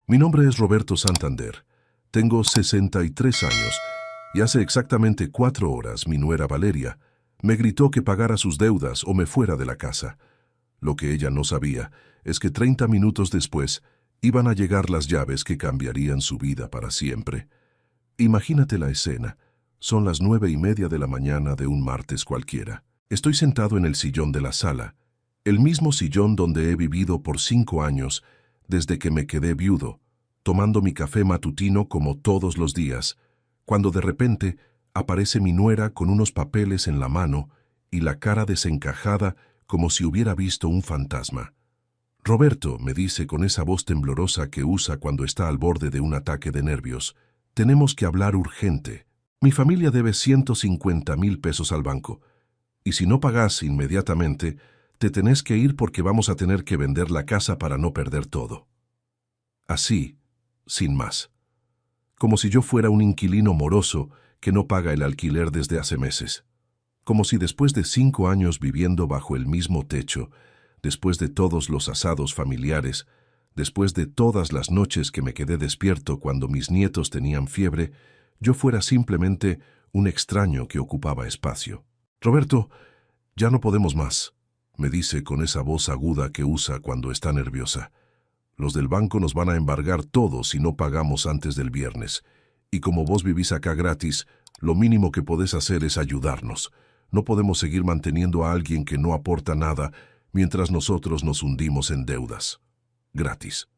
Mi nombre es Roberto Santander. Tengo 63 años y hace exactamente 4 horas mi nuera Valeria me gritó que pagara sus deudas o me fuera de la casa. Lo que ella no sabía es que 30 minutos después iban a llegar las llaves que cambiarían su vida para siempre. Imagínate la escena. Son las 9:30 de la mañana de un martes cualquiera. Estoy sentado en el sillón de la sala, el mismo sillón donde he vivido por 5 años desde que me quedé viudo, tomando mi café matutino como todos los días, cuando de repente aparece mi nuera con unos papeles en la mano y la cara desencajada como si hubiera visto un fantasma. Roberto, me dice con esa voz temblorosa que usa cuando está al borde de un ataque de nervios, tenemos que hablar urgente. Mi familia debe 150,000 pesos al banco, y si no pagás inmediatamente, te tenés que ir porque vamos a tener que vender la casa para no perder todo. Así, sin más. Como si yo fuera un inquilino moroso que no paga el alquiler desde hace meses. Como si después de 5 años viviendo bajo el mismo techo, después de todos los asados familiares, después de todas las noches que me quedé despierto cuando mis nietos tenían fiebre, yo fuera simplemente un extraño que ocupaba espacio. Roberto, ya no podemos más, me dice con esa voz aguda que usa cuando está nerviosa. Los del banco nos van a embargar todo si no pagamos antes del viernes. Y como vos vivís acá gratis, lo mínimo que podés hacer es ayudarnos. No podemos seguir manteniendo a alguien que no aporta nada mientras nosotros nos hundimos en deudas. Gratis.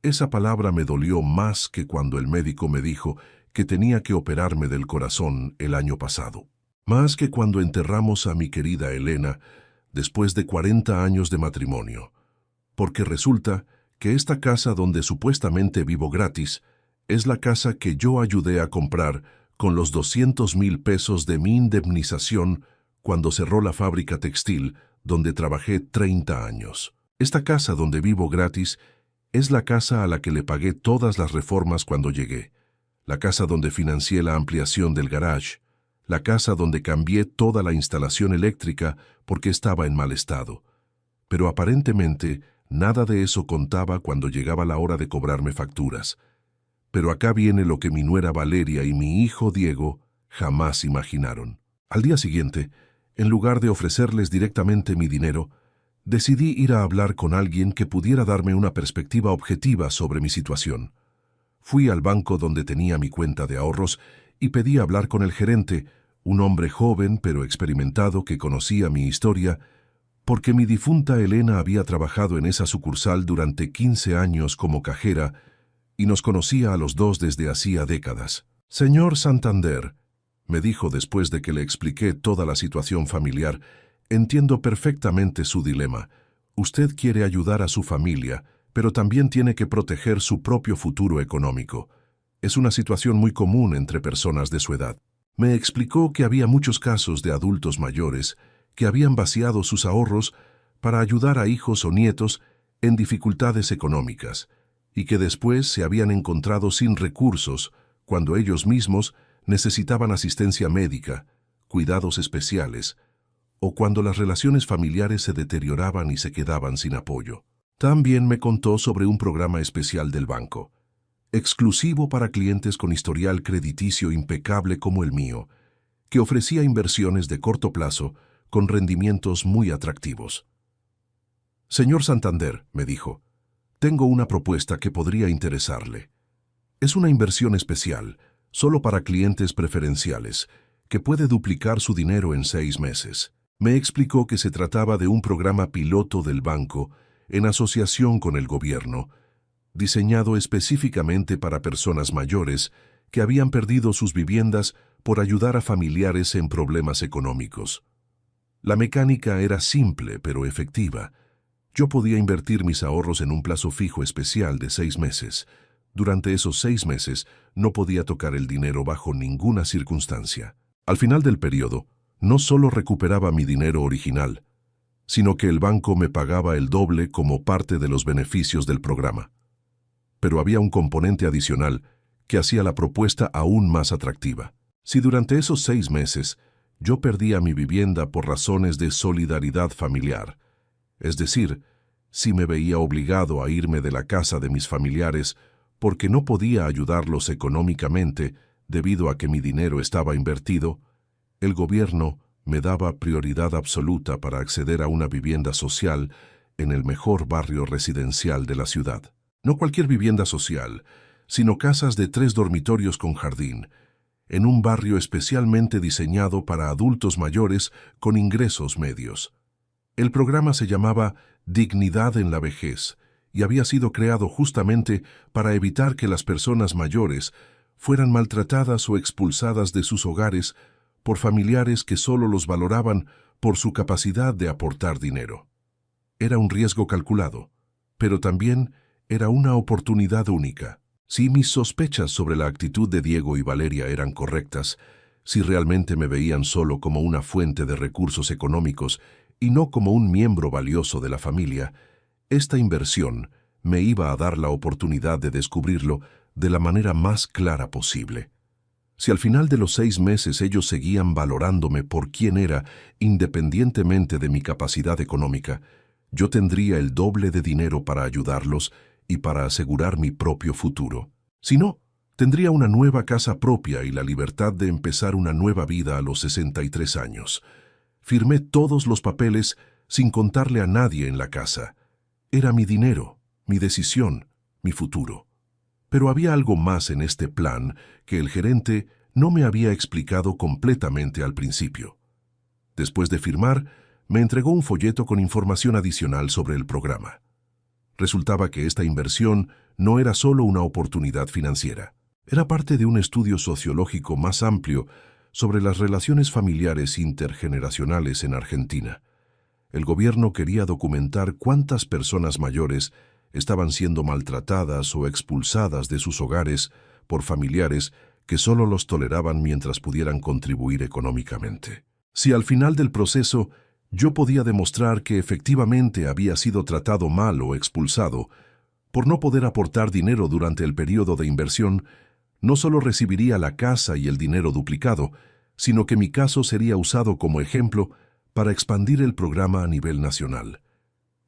Esa palabra me dolió más que cuando el médico me dijo que tenía que operarme del corazón el año pasado. Más que cuando enterramos a mi querida Elena después de 40 años de matrimonio. Porque resulta que esta casa donde supuestamente vivo gratis es la casa que yo ayudé a comprar con los 200,000 pesos de mi indemnización cuando cerró la fábrica textil donde trabajé 30 años. Esta casa donde vivo gratis es la casa a la que le pagué todas las reformas cuando llegué, la casa donde financié la ampliación del garage, la casa donde cambié toda la instalación eléctrica porque estaba en mal estado. Pero aparentemente nada de eso contaba cuando llegaba la hora de cobrarme facturas. Pero acá viene lo que mi nuera Valeria y mi hijo Diego jamás imaginaron. Al día siguiente, en lugar de ofrecerles directamente mi dinero, decidí ir a hablar con alguien que pudiera darme una perspectiva objetiva sobre mi situación. Fui al banco donde tenía mi cuenta de ahorros y pedí hablar con el gerente, un hombre joven pero experimentado que conocía mi historia, porque mi difunta Elena había trabajado en esa sucursal durante 15 años como cajera y nos conocía a los dos desde hacía décadas. «Señor Santander», me dijo después de que le expliqué toda la situación familiar, «entiendo perfectamente su dilema. Usted quiere ayudar a su familia, pero también tiene que proteger su propio futuro económico. Es una situación muy común entre personas de su edad». Me explicó que había muchos casos de adultos mayores que habían vaciado sus ahorros para ayudar a hijos o nietos en dificultades económicas y que después se habían encontrado sin recursos cuando ellos mismos necesitaban asistencia médica, cuidados especiales, o cuando las relaciones familiares se deterioraban y se quedaban sin apoyo. También me contó sobre un programa especial del banco, exclusivo para clientes con historial crediticio impecable como el mío, que ofrecía inversiones de corto plazo con rendimientos muy atractivos. «Señor Santander», me dijo, «tengo una propuesta que podría interesarle. Es una inversión especial, solo para clientes preferenciales, que puede duplicar su dinero en 6 meses». Me explicó que se trataba de un programa piloto del banco en asociación con el gobierno, diseñado específicamente para personas mayores que habían perdido sus viviendas por ayudar a familiares en problemas económicos. La mecánica era simple pero efectiva. Yo podía invertir mis ahorros en un plazo fijo especial de 6 meses. Durante esos 6 meses no podía tocar el dinero bajo ninguna circunstancia. Al final del periodo, no solo recuperaba mi dinero original, sino que el banco me pagaba el doble como parte de los beneficios del programa. Pero había un componente adicional que hacía la propuesta aún más atractiva. Si durante esos 6 meses yo perdía mi vivienda por razones de solidaridad familiar, es decir, si me veía obligado a irme de la casa de mis familiares porque no podía ayudarlos económicamente debido a que mi dinero estaba invertido, el gobierno me daba prioridad absoluta para acceder a una vivienda social en el mejor barrio residencial de la ciudad. No cualquier vivienda social, sino casas de 3 dormitorios con jardín, en un barrio especialmente diseñado para adultos mayores con ingresos medios. El programa se llamaba Dignidad en la Vejez y había sido creado justamente para evitar que las personas mayores fueran maltratadas o expulsadas de sus hogares por familiares que solo los valoraban por su capacidad de aportar dinero. Era un riesgo calculado, pero también era una oportunidad única. Si mis sospechas sobre la actitud de Diego y Valeria eran correctas, si realmente me veían solo como una fuente de recursos económicos y no como un miembro valioso de la familia, esta inversión me iba a dar la oportunidad de descubrirlo de la manera más clara posible. Si al final de los 6 meses ellos seguían valorándome por quién era, independientemente de mi capacidad económica, yo tendría el doble de dinero para ayudarlos y para asegurar mi propio futuro. Si no, tendría una nueva casa propia y la libertad de empezar una nueva vida a los 63 años. Firmé todos los papeles sin contarle a nadie en la casa. Era mi dinero, mi decisión, mi futuro. Pero había algo más en este plan que el gerente no me había explicado completamente al principio. Después de firmar, me entregó un folleto con información adicional sobre el programa. Resultaba que esta inversión no era solo una oportunidad financiera. Era parte de un estudio sociológico más amplio sobre las relaciones familiares intergeneracionales en Argentina. El gobierno quería documentar cuántas personas mayores estaban siendo maltratadas o expulsadas de sus hogares por familiares que solo los toleraban mientras pudieran contribuir económicamente. Si al final del proceso yo podía demostrar que efectivamente había sido tratado mal o expulsado por no poder aportar dinero durante el periodo de inversión, no solo recibiría la casa y el dinero duplicado, sino que mi caso sería usado como ejemplo para expandir el programa a nivel nacional.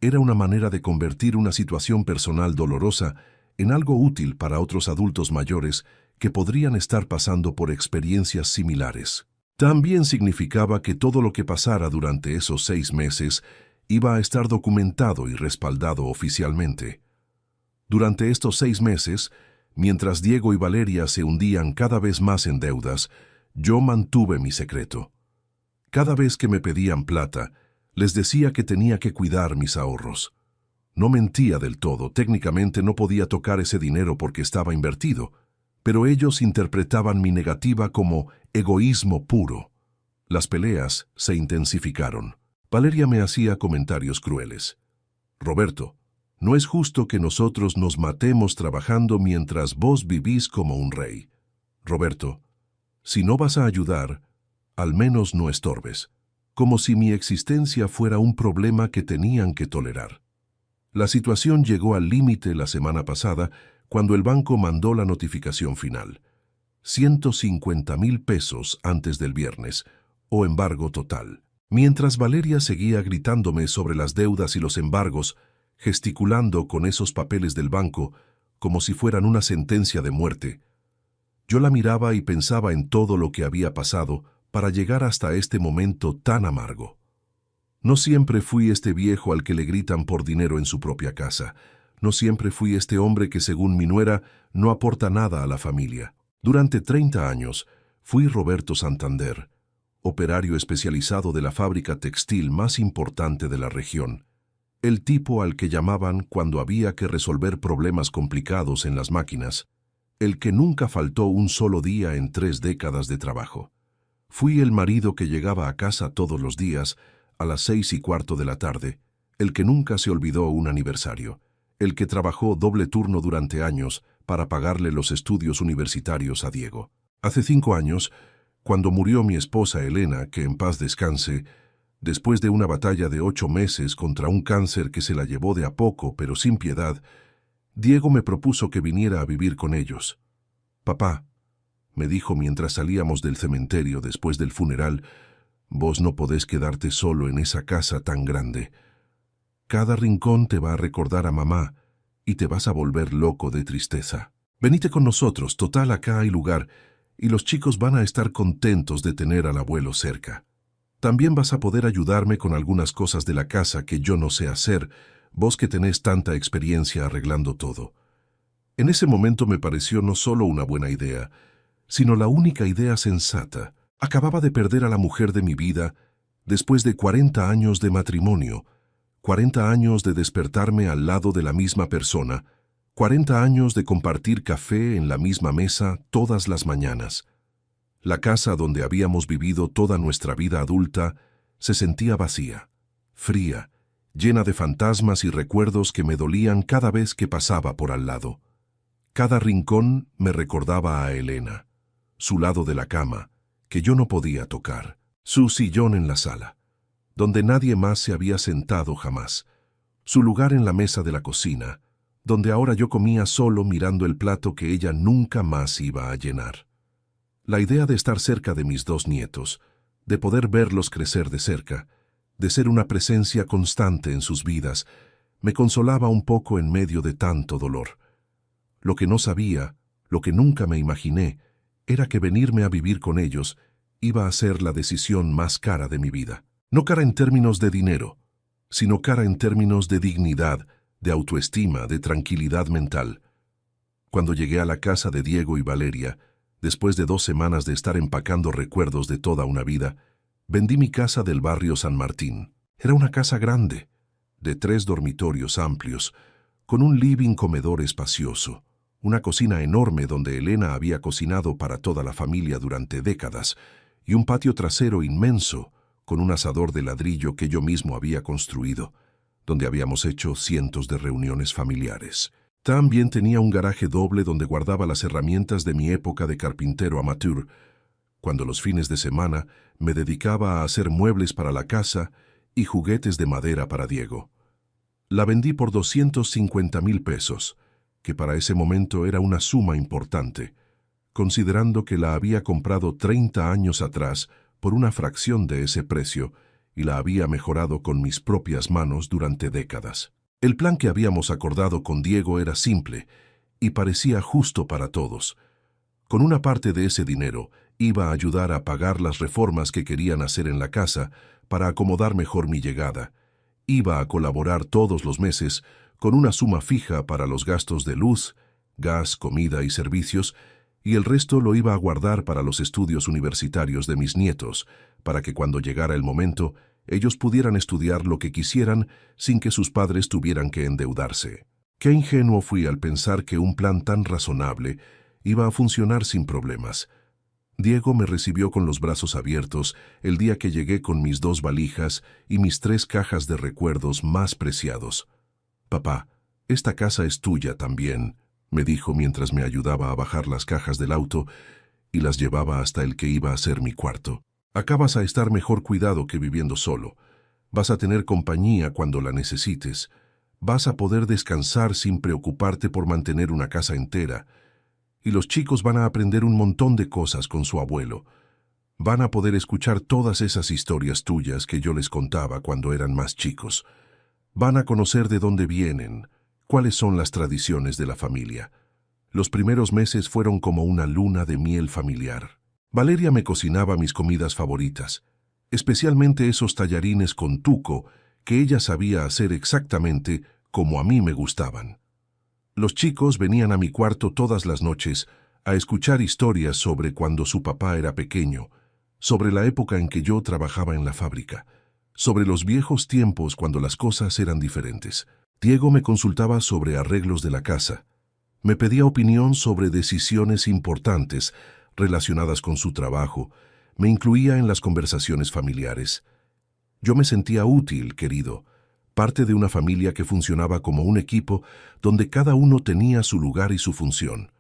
Era una manera de convertir una situación personal dolorosa en algo útil para otros adultos mayores que podrían estar pasando por experiencias similares. También significaba que todo lo que pasara durante esos 6 meses iba a estar documentado y respaldado oficialmente. Durante estos 6 meses, mientras Diego y Valeria se hundían cada vez más en deudas, yo mantuve mi secreto. Cada vez que me pedían plata, les decía que tenía que cuidar mis ahorros. No mentía del todo, técnicamente no podía tocar ese dinero porque estaba invertido, pero ellos interpretaban mi negativa como egoísmo puro. Las peleas se intensificaron. Valeria me hacía comentarios crueles. Roberto, no es justo que nosotros nos matemos trabajando mientras vos vivís como un rey. Roberto, si no vas a ayudar, al menos no estorbes, como si mi existencia fuera un problema que tenían que tolerar. La situación llegó al límite la semana pasada cuando el banco mandó la notificación final. 150,000 pesos antes del viernes, o embargo total. Mientras Valeria seguía gritándome sobre las deudas y los embargos, gesticulando con esos papeles del banco como si fueran una sentencia de muerte, yo la miraba y pensaba en todo lo que había pasado para llegar hasta este momento tan amargo. No siempre fui este viejo al que le gritan por dinero en su propia casa. No siempre fui este hombre que, según mi nuera, no aporta nada a la familia. Durante 30 años fui Roberto Santander, operario especializado de la fábrica textil más importante de la región. El tipo al que llamaban cuando había que resolver problemas complicados en las máquinas. El que nunca faltó un solo día en 3 décadas de trabajo. Fui el marido que llegaba a casa todos los días a las 6:15 de la tarde, el que nunca se olvidó un aniversario, el que trabajó doble turno durante años para pagarle los estudios universitarios a Diego. Hace 5 años, cuando murió mi esposa Elena, que en paz descanse, después de una batalla de 8 meses contra un cáncer que se la llevó de a poco pero sin piedad, Diego me propuso que viniera a vivir con ellos. «Papá», me dijo mientras salíamos del cementerio después del funeral, «vos no podés quedarte solo en esa casa tan grande. Cada rincón te va a recordar a mamá y te vas a volver loco de tristeza. Venite con nosotros, total acá hay lugar, y los chicos van a estar contentos de tener al abuelo cerca. También vas a poder ayudarme con algunas cosas de la casa que yo no sé hacer, vos que tenés tanta experiencia arreglando todo. En ese momento me pareció no solo una buena idea, sino la única idea sensata. Acababa de perder a la mujer de mi vida después de 40 años de matrimonio, 40 años de despertarme al lado de la misma persona, 40 años de compartir café en la misma mesa todas las mañanas. La casa donde habíamos vivido toda nuestra vida adulta se sentía vacía, fría, llena de fantasmas y recuerdos que me dolían cada vez que pasaba por al lado. Cada rincón me recordaba a Elena, su lado de la cama, que yo no podía tocar, su sillón en la sala, donde nadie más se había sentado jamás, su lugar en la mesa de la cocina, donde ahora yo comía solo mirando el plato que ella nunca más iba a llenar. La idea de estar cerca de mis 2 nietos, de poder verlos crecer de cerca, de ser una presencia constante en sus vidas, me consolaba un poco en medio de tanto dolor. Lo que no sabía, lo que nunca me imaginé, era que venirme a vivir con ellos iba a ser la decisión más cara de mi vida. No cara en términos de dinero, sino cara en términos de dignidad, de autoestima, de tranquilidad mental. Cuando llegué a la casa de Diego y Valeria, después de 2 semanas de estar empacando recuerdos de toda una vida, vendí mi casa del barrio San Martín. Era una casa grande, de 3 dormitorios amplios, con un living comedor espacioso, una cocina enorme donde Elena había cocinado para toda la familia durante décadas, y un patio trasero inmenso, con un asador de ladrillo que yo mismo había construido, donde habíamos hecho cientos de reuniones familiares. También tenía un garaje doble donde guardaba las herramientas de mi época de carpintero amateur, cuando los fines de semana me dedicaba a hacer muebles para la casa y juguetes de madera para Diego. La vendí por 250,000 pesos, que para ese momento era una suma importante, considerando que la había comprado 30 años atrás por una fracción de ese precio y la había mejorado con mis propias manos durante décadas. El plan que habíamos acordado con Diego era simple y parecía justo para todos. Con una parte de ese dinero iba a ayudar a pagar las reformas que querían hacer en la casa para acomodar mejor mi llegada. Iba a colaborar todos los meses con una suma fija para los gastos de luz, gas, comida y servicios, y el resto lo iba a guardar para los estudios universitarios de mis nietos, para que cuando llegara el momento ellos pudieran estudiar lo que quisieran sin que sus padres tuvieran que endeudarse. Qué ingenuo fui al pensar que un plan tan razonable iba a funcionar sin problemas. Diego me recibió con los brazos abiertos el día que llegué con mis 2 valijas y mis 3 cajas de recuerdos más preciados. «Papá, esta casa es tuya también», me dijo mientras me ayudaba a bajar las cajas del auto y las llevaba hasta el que iba a ser mi cuarto. «Acá vas a estar mejor cuidado que viviendo solo. Vas a tener compañía cuando la necesites. Vas a poder descansar sin preocuparte por mantener una casa entera. Y los chicos van a aprender un montón de cosas con su abuelo. Van a poder escuchar todas esas historias tuyas que yo les contaba cuando eran más chicos. Van a conocer de dónde vienen, cuáles son las tradiciones de la familia». Los primeros meses fueron como una luna de miel familiar. Valeria me cocinaba mis comidas favoritas, especialmente esos tallarines con tuco que ella sabía hacer exactamente como a mí me gustaban. Los chicos venían a mi cuarto todas las noches a escuchar historias sobre cuando su papá era pequeño, sobre la época en que yo trabajaba en la fábrica, sobre los viejos tiempos cuando las cosas eran diferentes. Diego me consultaba sobre arreglos de la casa, me pedía opinión sobre decisiones importantes relacionadas con su trabajo, me incluía en las conversaciones familiares. Yo me sentía útil, querido, parte de una familia que funcionaba como un equipo donde cada uno tenía su lugar y su función.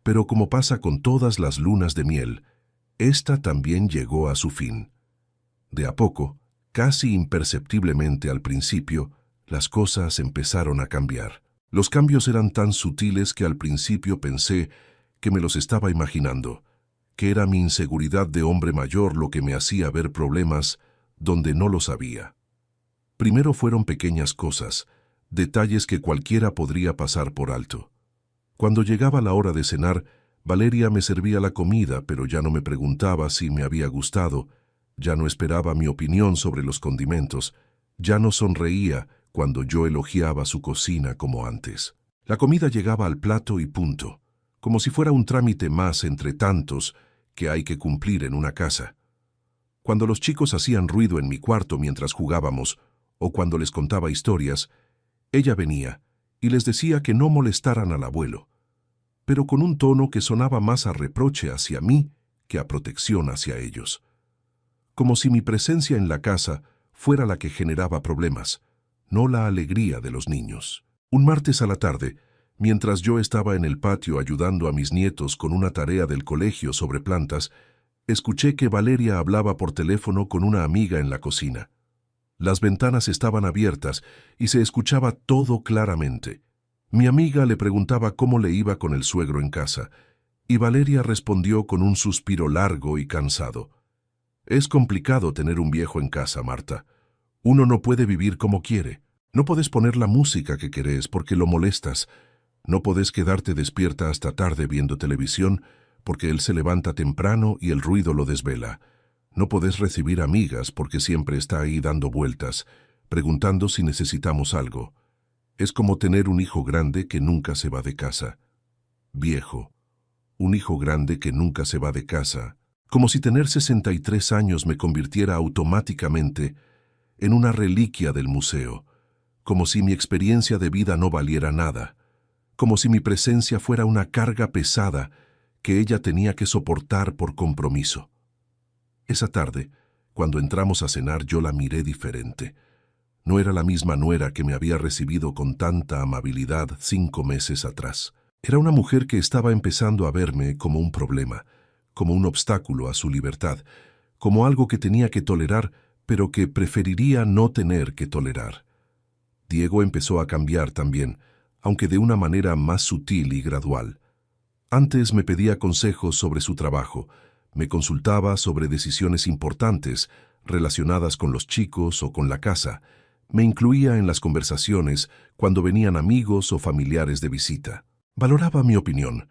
Pero como pasa con todas las lunas de miel, esta también llegó a su fin. De a poco, casi imperceptiblemente al principio, las cosas empezaron a cambiar. Los cambios eran tan sutiles que al principio pensé que me los estaba imaginando, que era mi inseguridad de hombre mayor lo que me hacía ver problemas donde no los había. Primero fueron pequeñas cosas, detalles que cualquiera podría pasar por alto. Cuando llegaba la hora de cenar, Valeria me servía la comida, pero ya no me preguntaba si me había gustado, ya no esperaba mi opinión sobre los condimentos, ya no sonreía cuando yo elogiaba su cocina como antes. La comida llegaba al plato y punto, como si fuera un trámite más entre tantos que hay que cumplir en una casa. Cuando los chicos hacían ruido en mi cuarto mientras jugábamos, o cuando les contaba historias, ella venía y les decía que no molestaran al abuelo, pero con un tono que sonaba más a reproche hacia mí que a protección hacia ellos. Como si mi presencia en la casa fuera la que generaba problemas, no la alegría de los niños. Un martes a la tarde, mientras yo estaba en el patio ayudando a mis nietos con una tarea del colegio sobre plantas, escuché que Valeria hablaba por teléfono con una amiga en la cocina. Las ventanas estaban abiertas y se escuchaba todo claramente. Mi amiga le preguntaba cómo le iba con el suegro en casa, y Valeria respondió con un suspiro largo y cansado. Es complicado tener un viejo en casa, Marta. Uno no puede vivir como quiere. No podés poner la música que querés porque lo molestas. No podés quedarte despierta hasta tarde viendo televisión porque él se levanta temprano y el ruido lo desvela. No podés recibir amigas porque siempre está ahí dando vueltas, preguntando si necesitamos algo. Es como tener un hijo grande que nunca se va de casa. Viejo. Un hijo grande que nunca se va de casa. Como si tener 63 años me convirtiera automáticamente en una reliquia del museo. Como si mi experiencia de vida no valiera nada. Como si mi presencia fuera una carga pesada que ella tenía que soportar por compromiso. Esa tarde, cuando entramos a cenar, yo la miré diferente. No era la misma nuera que me había recibido con tanta amabilidad 5 meses atrás. Era una mujer que estaba empezando a verme como un problema, como un obstáculo a su libertad, como algo que tenía que tolerar, pero que preferiría no tener que tolerar. Diego empezó a cambiar también, aunque de una manera más sutil y gradual. Antes me pedía consejos sobre su trabajo, me consultaba sobre decisiones importantes relacionadas con los chicos o con la casa, me incluía en las conversaciones cuando venían amigos o familiares de visita. Valoraba mi opinión,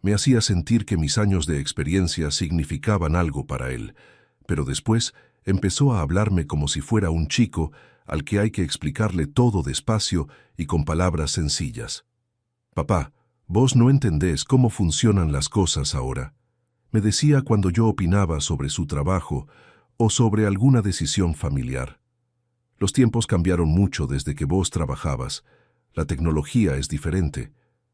me hacía sentir que mis años de experiencia significaban algo para él, pero después empezó a hablarme como si fuera un chico al que hay que explicarle todo despacio y con palabras sencillas. Papá, vos no entendés cómo funcionan las cosas ahora, me decía cuando yo opinaba sobre su trabajo o sobre alguna decisión familiar. Los tiempos cambiaron mucho desde que vos trabajabas. La tecnología es diferente.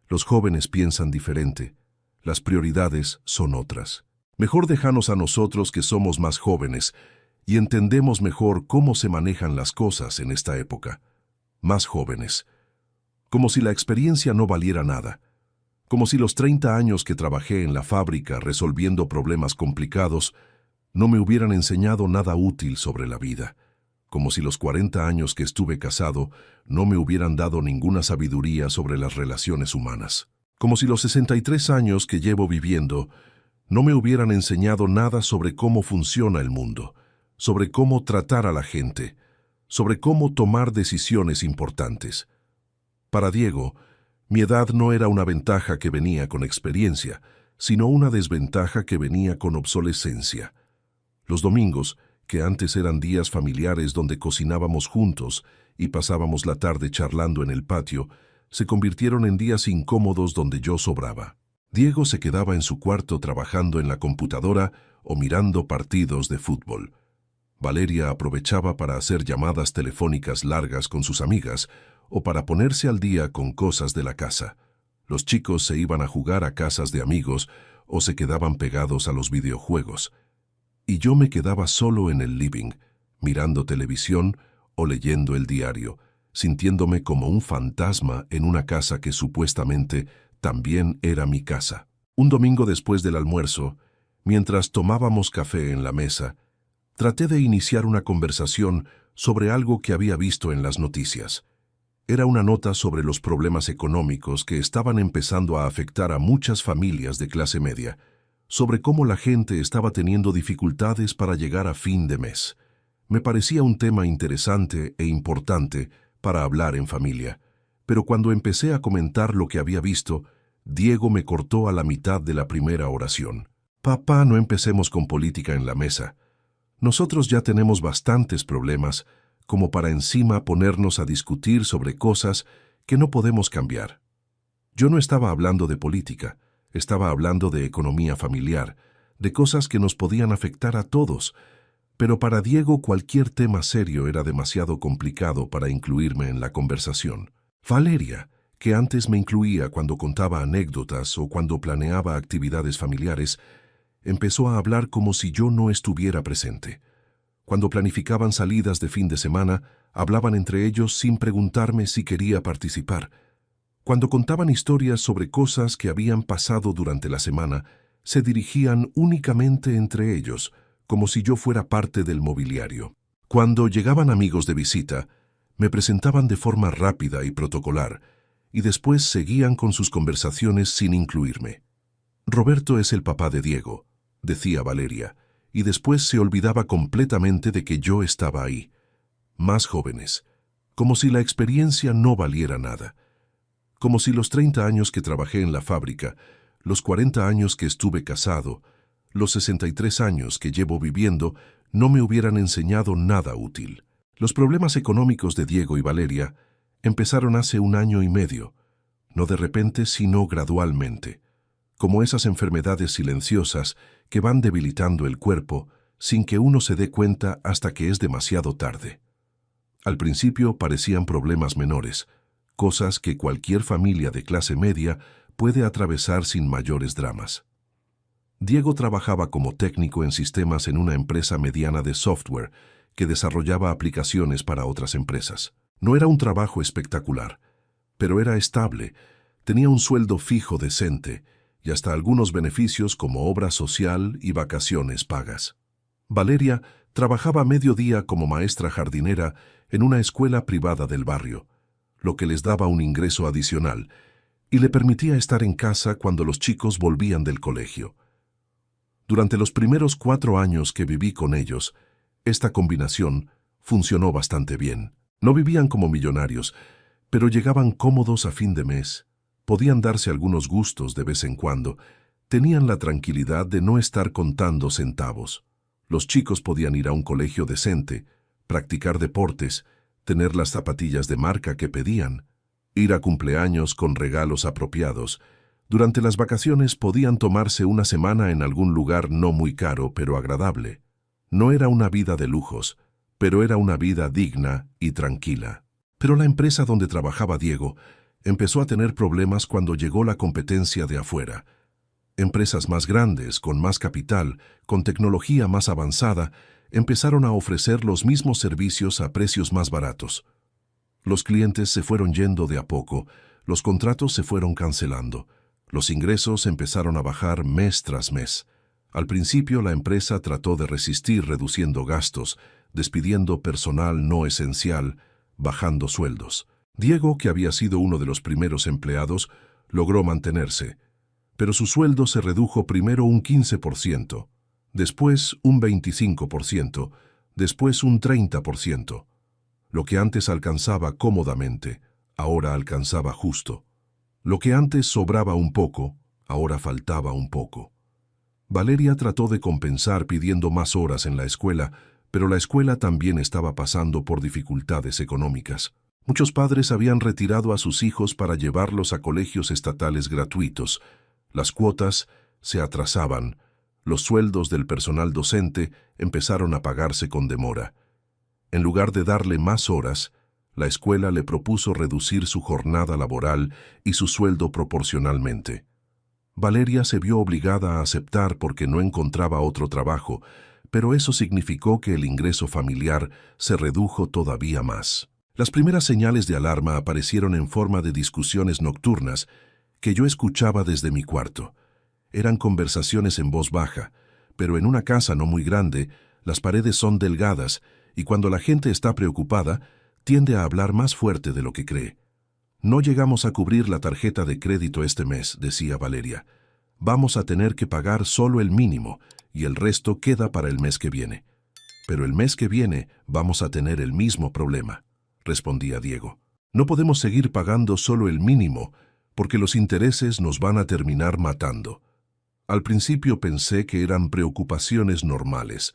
Los jóvenes piensan diferente. Las prioridades son otras. Mejor déjanos a nosotros que somos más jóvenes y entendemos mejor cómo se manejan las cosas en esta época. Más jóvenes. Como si la experiencia no valiera nada. Como si los 30 años que trabajé en la fábrica resolviendo problemas complicados no me hubieran enseñado nada útil sobre la vida. Como si los 40 años que estuve casado no me hubieran dado ninguna sabiduría sobre las relaciones humanas. Como si los 63 años que llevo viviendo no me hubieran enseñado nada sobre cómo funciona el mundo, sobre cómo tratar a la gente, sobre cómo tomar decisiones importantes. Para Diego, mi edad no era una ventaja que venía con experiencia, sino una desventaja que venía con obsolescencia. Los domingos, que antes eran días familiares donde cocinábamos juntos y pasábamos la tarde charlando en el patio, se convirtieron en días incómodos donde yo sobraba. Diego se quedaba en su cuarto trabajando en la computadora o mirando partidos de fútbol. Valeria aprovechaba para hacer llamadas telefónicas largas con sus amigas o para ponerse al día con cosas de la casa. Los chicos se iban a jugar a casas de amigos o se quedaban pegados a los videojuegos. Y yo me quedaba solo en el living, mirando televisión o leyendo el diario, sintiéndome como un fantasma en una casa que supuestamente también era mi casa. Un domingo después del almuerzo, mientras tomábamos café en la mesa, traté de iniciar una conversación sobre algo que había visto en las noticias. Era una nota sobre los problemas económicos que estaban empezando a afectar a muchas familias de clase media, sobre cómo la gente estaba teniendo dificultades para llegar a fin de mes. Me parecía un tema interesante e importante para hablar en familia, pero cuando empecé a comentar lo que había visto, Diego me cortó a la mitad de la primera oración. Papá, no empecemos con política en la mesa. Nosotros ya tenemos bastantes problemas como para encima ponernos a discutir sobre cosas que no podemos cambiar. Yo no estaba hablando de política, estaba hablando de economía familiar, de cosas que nos podían afectar a todos, pero para Diego cualquier tema serio era demasiado complicado para incluirme en la conversación. Valeria, que antes me incluía cuando contaba anécdotas o cuando planeaba actividades familiares, empezó a hablar como si yo no estuviera presente. Cuando planificaban salidas de fin de semana, hablaban entre ellos sin preguntarme si quería participar. Cuando contaban historias sobre cosas que habían pasado durante la semana, se dirigían únicamente entre ellos, como si yo fuera parte del mobiliario. Cuando llegaban amigos de visita, me presentaban de forma rápida y protocolar, y después seguían con sus conversaciones sin incluirme. Roberto es el papá de Diego, decía Valeria, y después se olvidaba completamente de que yo estaba ahí. Más jóvenes, como si la experiencia no valiera nada. Como si los 30 años que trabajé en la fábrica, los 40 años que estuve casado, los 63 años que llevo viviendo, no me hubieran enseñado nada útil. Los problemas económicos de Diego y Valeria empezaron hace 1 año y medio, no de repente sino gradualmente, como esas enfermedades silenciosas que van debilitando el cuerpo sin que uno se dé cuenta hasta que es demasiado tarde. Al principio parecían problemas menores, cosas que cualquier familia de clase media puede atravesar sin mayores dramas. Diego trabajaba como técnico en sistemas en una empresa mediana de software que desarrollaba aplicaciones para otras empresas. No era un trabajo espectacular, pero era estable, tenía un sueldo fijo decente y hasta algunos beneficios como obra social y vacaciones pagas. Valeria trabajaba mediodía como maestra jardinera en una escuela privada del barrio, lo que les daba un ingreso adicional y le permitía estar en casa cuando los chicos volvían del colegio. Durante los primeros 4 años que viví con ellos, esta combinación funcionó bastante bien. No vivían como millonarios, pero llegaban cómodos a fin de mes, podían darse algunos gustos de vez en cuando, tenían la tranquilidad de no estar contando centavos. Los chicos podían ir a un colegio decente, practicar deportes, tener las zapatillas de marca que pedían, ir a cumpleaños con regalos apropiados. Durante las vacaciones podían tomarse una semana en algún lugar no muy caro pero agradable. No era una vida de lujos, pero era una vida digna y tranquila. Pero la empresa donde trabajaba Diego empezó a tener problemas cuando llegó la competencia de afuera. Empresas más grandes, con más capital, con tecnología más avanzada, empezaron a ofrecer los mismos servicios a precios más baratos. Los clientes se fueron yendo de a poco, los contratos se fueron cancelando, los ingresos empezaron a bajar mes tras mes. Al principio la empresa trató de resistir reduciendo gastos, despidiendo personal no esencial, bajando sueldos. Diego, que había sido uno de los primeros empleados, logró mantenerse, pero su sueldo se redujo primero un 15%, después un 25%, después un 30%. Lo que antes alcanzaba cómodamente, ahora alcanzaba justo. Lo que antes sobraba un poco, ahora faltaba un poco. Valeria trató de compensar pidiendo más horas en la escuela, pero la escuela también estaba pasando por dificultades económicas. Muchos padres habían retirado a sus hijos para llevarlos a colegios estatales gratuitos. Las cuotas se atrasaban. Los sueldos del personal docente empezaron a pagarse con demora. En lugar de darle más horas, la escuela le propuso reducir su jornada laboral y su sueldo proporcionalmente. Valeria se vio obligada a aceptar porque no encontraba otro trabajo, pero eso significó que el ingreso familiar se redujo todavía más. Las primeras señales de alarma aparecieron en forma de discusiones nocturnas que yo escuchaba desde mi cuarto. Eran conversaciones en voz baja, pero en una casa no muy grande, las paredes son delgadas y cuando la gente está preocupada, tiende a hablar más fuerte de lo que cree. No llegamos a cubrir la tarjeta de crédito este mes, decía Valeria. Vamos a tener que pagar solo el mínimo y el resto queda para el mes que viene. Pero el mes que viene vamos a tener el mismo problema, respondía Diego. No podemos seguir pagando solo el mínimo, porque los intereses nos van a terminar matando. Al principio pensé que eran preocupaciones normales,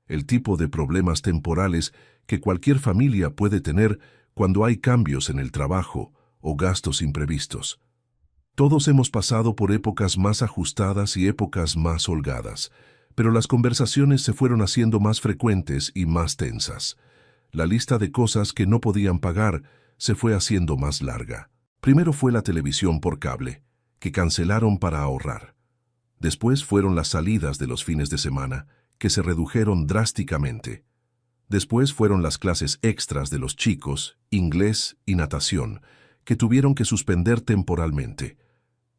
el tipo de problemas temporales que cualquier familia puede tener cuando hay cambios en el trabajo o gastos imprevistos. Todos hemos pasado por épocas más ajustadas y épocas más holgadas, pero las conversaciones se fueron haciendo más frecuentes y más tensas. La lista de cosas que no podían pagar se fue haciendo más larga. Primero fue la televisión por cable, que cancelaron para ahorrar. Después fueron las salidas de los fines de semana, que se redujeron drásticamente. Después fueron las clases extras de los chicos, inglés y natación, que tuvieron que suspender temporalmente.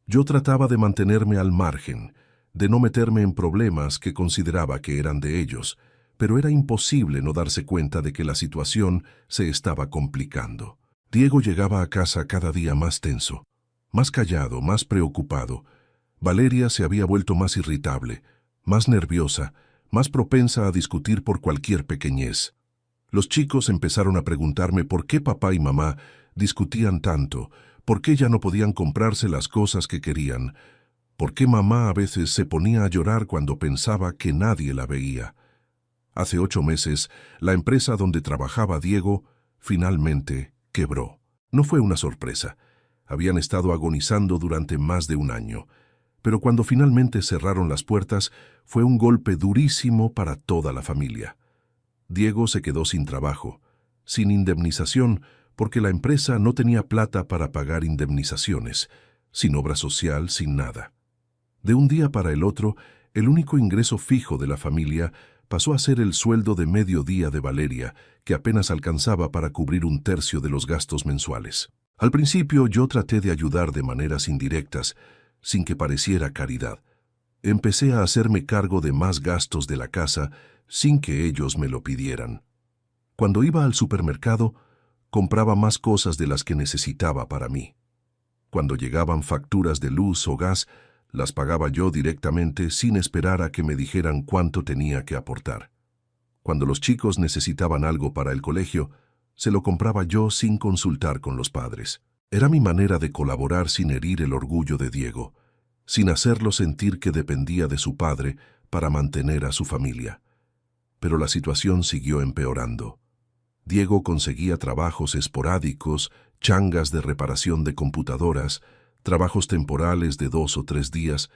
Yo trataba de mantenerme al margen, de no meterme en problemas que consideraba que eran de ellos, pero era imposible no darse cuenta de que la situación se estaba complicando. Diego llegaba a casa cada día más tenso, más callado, más preocupado. Valeria se había vuelto más irritable, más nerviosa, más propensa a discutir por cualquier pequeñez. Los chicos empezaron a preguntarme por qué papá y mamá discutían tanto, por qué ya no podían comprarse las cosas que querían, por qué mamá a veces se ponía a llorar cuando pensaba que nadie la veía. Hace 8 meses, la empresa donde trabajaba Diego finalmente quebró. No fue una sorpresa. Habían estado agonizando durante más de un año. Pero cuando finalmente cerraron las puertas, fue un golpe durísimo para toda la familia. Diego se quedó sin trabajo, sin indemnización, porque la empresa no tenía plata para pagar indemnizaciones, sin obra social, sin nada. De un día para el otro, el único ingreso fijo de la familia pasó a ser el sueldo de mediodía de Valeria, que apenas alcanzaba para cubrir 1/3 de los gastos mensuales. Al principio yo traté de ayudar de maneras indirectas, sin que pareciera caridad. Empecé a hacerme cargo de más gastos de la casa sin que ellos me lo pidieran. Cuando iba al supermercado, compraba más cosas de las que necesitaba para mí. Cuando llegaban facturas de luz o gas, las pagaba yo directamente sin esperar a que me dijeran cuánto tenía que aportar. Cuando los chicos necesitaban algo para el colegio, se lo compraba yo sin consultar con los padres. Era mi manera de colaborar sin herir el orgullo de Diego, sin hacerlo sentir que dependía de su padre para mantener a su familia. Pero la situación siguió empeorando. Diego conseguía trabajos esporádicos, changas de reparación de computadoras, trabajos temporales de 2 o 3 días,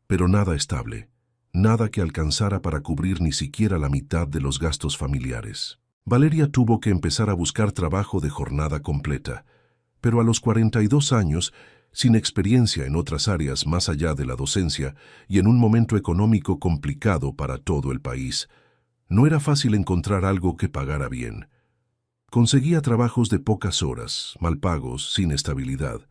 pero nada estable, nada que alcanzara para cubrir ni siquiera la mitad de los gastos familiares. Valeria tuvo que empezar a buscar trabajo de jornada completa, pero a los 42 años, sin experiencia en otras áreas más allá de la docencia y en un momento económico complicado para todo el país, no era fácil encontrar algo que pagara bien. Conseguía trabajos de pocas horas, mal pagos, sin estabilidad.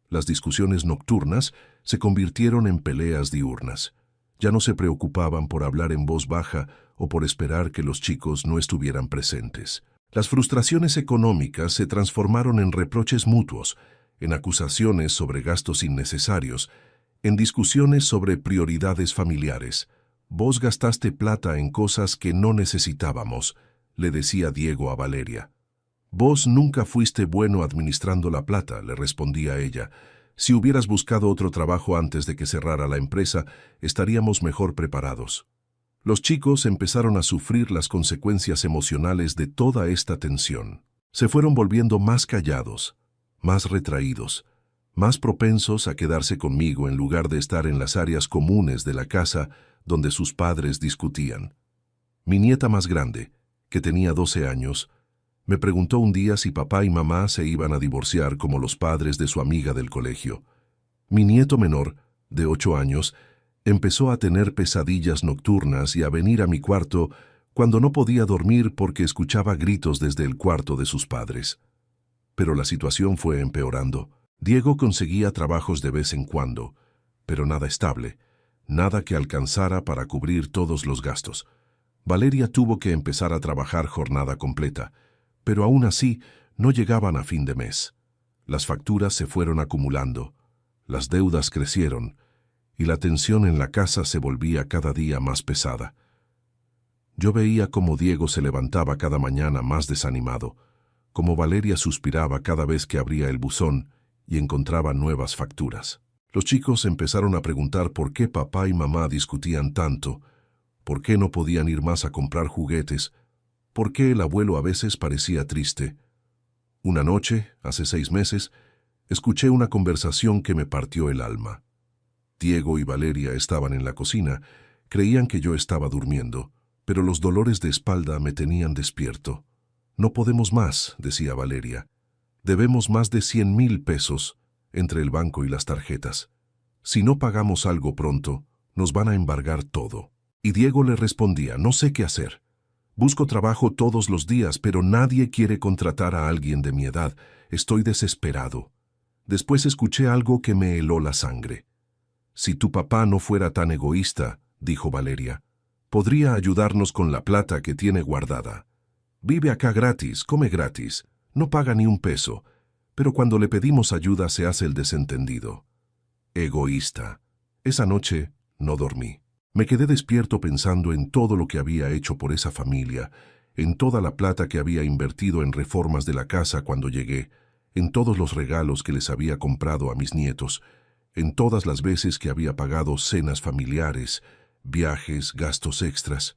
Las discusiones nocturnas se convirtieron en peleas diurnas. Ya no se preocupaban por hablar en voz baja o por esperar que los chicos no estuvieran presentes. Las frustraciones económicas se transformaron en reproches mutuos, en acusaciones sobre gastos innecesarios, en discusiones sobre prioridades familiares. «Vos gastaste plata en cosas que no necesitábamos», le decía Diego a Valeria. «Vos nunca fuiste bueno administrando la plata», le respondía ella. «Si hubieras buscado otro trabajo antes de que cerrara la empresa, estaríamos mejor preparados». Los chicos empezaron a sufrir las consecuencias emocionales de toda esta tensión. Se fueron volviendo más callados, más retraídos, más propensos a quedarse conmigo en lugar de estar en las áreas comunes de la casa donde sus padres discutían. Mi nieta más grande, que tenía 12 años, me preguntó un día si papá y mamá se iban a divorciar como los padres de su amiga del colegio. Mi nieto menor, de 8 años, empezó a tener pesadillas nocturnas y a venir a mi cuarto cuando no podía dormir porque escuchaba gritos desde el cuarto de sus padres. Pero la situación fue empeorando. Diego conseguía trabajos de vez en cuando, pero nada estable, nada que alcanzara para cubrir todos los gastos. Valeria tuvo que empezar a trabajar jornada completa, pero aún así no llegaban a fin de mes. Las facturas se fueron acumulando, las deudas crecieron, y la tensión en la casa se volvía cada día más pesada. Yo veía cómo Diego se levantaba cada mañana más desanimado, cómo Valeria suspiraba cada vez que abría el buzón y encontraba nuevas facturas. Los chicos empezaron a preguntar por qué papá y mamá discutían tanto, por qué no podían ir más a comprar juguetes, por qué el abuelo a veces parecía triste. Una noche, hace 6 meses, escuché una conversación que me partió el alma. Diego y Valeria estaban en la cocina, creían que yo estaba durmiendo, pero los dolores de espalda me tenían despierto. No podemos más, decía Valeria. Debemos más de 100,000 pesos entre el banco y las tarjetas. Si no pagamos algo pronto, nos van a embargar todo. Y Diego le respondía, no sé qué hacer. Busco trabajo todos los días, pero nadie quiere contratar a alguien de mi edad. Estoy desesperado. Después escuché algo que me heló la sangre. Si tu papá no fuera tan egoísta, dijo Valeria, podría ayudarnos con la plata que tiene guardada. Vive acá gratis, come gratis, no paga ni un peso, pero cuando le pedimos ayuda se hace el desentendido. Egoísta. Esa noche no dormí. Me quedé despierto pensando en todo lo que había hecho por esa familia, en toda la plata que había invertido en reformas de la casa cuando llegué, en todos los regalos que les había comprado a mis nietos, en todas las veces que había pagado cenas familiares, viajes, gastos extras.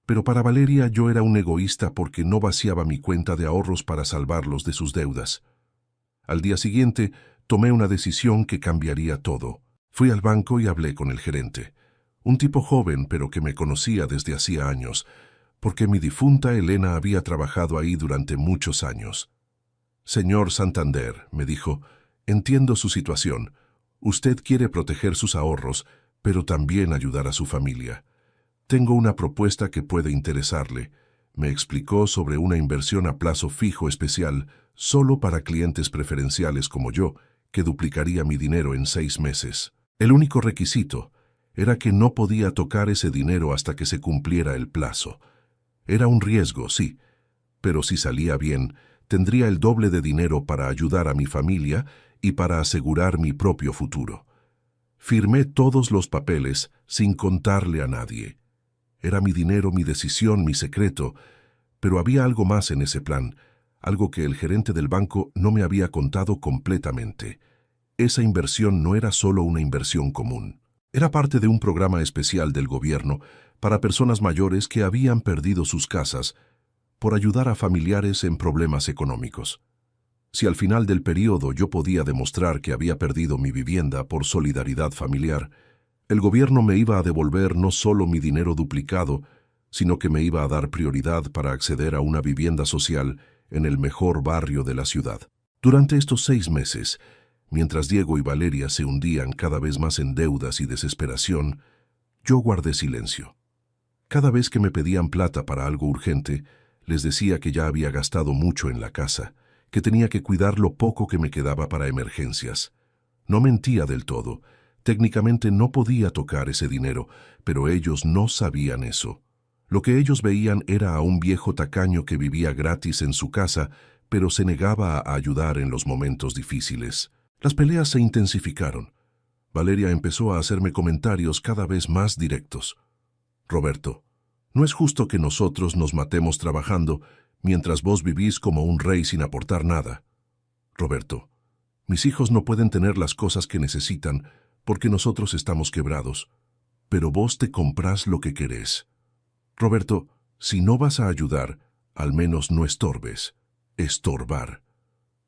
Pero para Valeria yo era un egoísta porque no vaciaba mi cuenta de ahorros para salvarlos de sus deudas. Al día siguiente, tomé una decisión que cambiaría todo. Fui al banco y hablé con el gerente. Un tipo joven, pero que me conocía desde hacía años, porque mi difunta Elena había trabajado ahí durante muchos años. Señor Santander, me dijo, entiendo su situación. Usted quiere proteger sus ahorros, pero también ayudar a su familia. Tengo una propuesta que puede interesarle. Me explicó sobre una inversión a plazo fijo especial, solo para clientes preferenciales como yo, que duplicaría mi dinero en 6 meses. El único requisito era que no podía tocar ese dinero hasta que se cumpliera el plazo. Era un riesgo, sí, pero si salía bien, tendría el doble de dinero para ayudar a mi familia y para asegurar mi propio futuro. Firmé todos los papeles sin contarle a nadie. Era mi dinero, mi decisión, mi secreto, pero había algo más en ese plan, algo que el gerente del banco no me había contado completamente. Esa inversión no era solo una inversión común. Era parte de un programa especial del gobierno para personas mayores que habían perdido sus casas por ayudar a familiares en problemas económicos. Si al final del periodo yo podía demostrar que había perdido mi vivienda por solidaridad familiar, el gobierno me iba a devolver no solo mi dinero duplicado, sino que me iba a dar prioridad para acceder a una vivienda social en el mejor barrio de la ciudad. Durante estos 6 meses, mientras Diego y Valeria se hundían cada vez más en deudas y desesperación, yo guardé silencio. Cada vez que me pedían plata para algo urgente, les decía que ya había gastado mucho en la casa, que tenía que cuidar lo poco que me quedaba para emergencias. No mentía del todo. Técnicamente no podía tocar ese dinero, pero ellos no sabían eso. Lo que ellos veían era a un viejo tacaño que vivía gratis en su casa, pero se negaba a ayudar en los momentos difíciles. Las peleas se intensificaron. Valeria empezó a hacerme comentarios cada vez más directos. Roberto, no es justo que nosotros nos matemos trabajando mientras vos vivís como un rey sin aportar nada. Roberto, mis hijos no pueden tener las cosas que necesitan porque nosotros estamos quebrados, pero vos te comprás lo que querés. Roberto, si no vas a ayudar, al menos no estorbes. Estorbar.